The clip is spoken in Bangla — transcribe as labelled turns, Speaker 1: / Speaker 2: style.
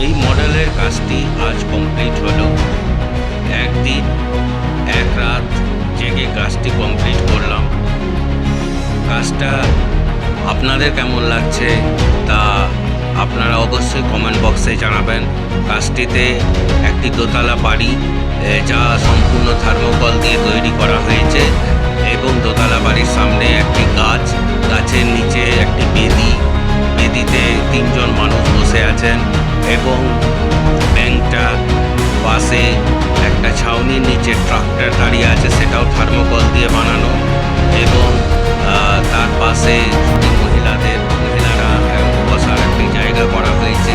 Speaker 1: এই মডেলের কাজটি আজ কমপ্লিট হলো। একদিন এক রাত জেগে কাজটি কমপ্লিট করলাম। কাজটা আপনাদের কেমন লাগছে তা আপনারা অবশ্যই কমেন্ট বক্সে জানাবেন। কাজটিতে একটি দোতলা বাড়ি যা সম্পূর্ণ থার্মোকল দিয়ে তৈরি করা হয়েছে এবং দোতলা বাড়ির সামনে একটি গাছ, গাছের নিচে একটি বেদিতে তিনজন মানুষ বসে আছেন এবং ব্যাংকটা পাশে একটা ছাউনির নিচে ট্রাক্টর দাঁড়িয়ে আছে, সেটাও থার্মোকল দিয়ে বানানো এবং তার পাশে মহিলারা বসার একটি জায়গা করা হয়েছে